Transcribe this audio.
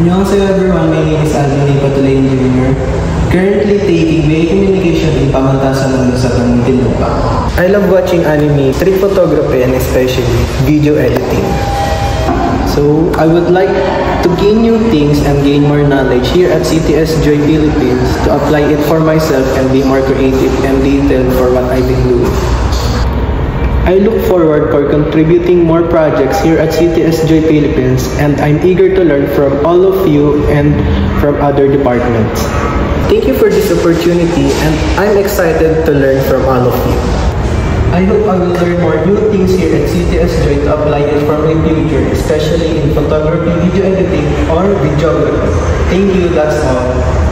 Annyeonghaseyo everyone, my name is Alvin Patulayan Jr. Currently taking BA Communication in Pamantasan sa Muntinlupa. I love watching anime, street photography, and especially video editing. So, I would like to gain new things and gain more knowledge here at CTS Joy Philippines to apply it for myself and be more creative and detailed for what I've been doing. I look forward for contributing more projects here at CTS Joy Philippines, and I'm eager to learn from all of you and from other departments. Thank you for this opportunity, and I'm excited to learn from all of you. I hope I will learn more new things here at CTS Joy to apply it for my future, especially in photography, video editing, or videography. Thank you, that's all.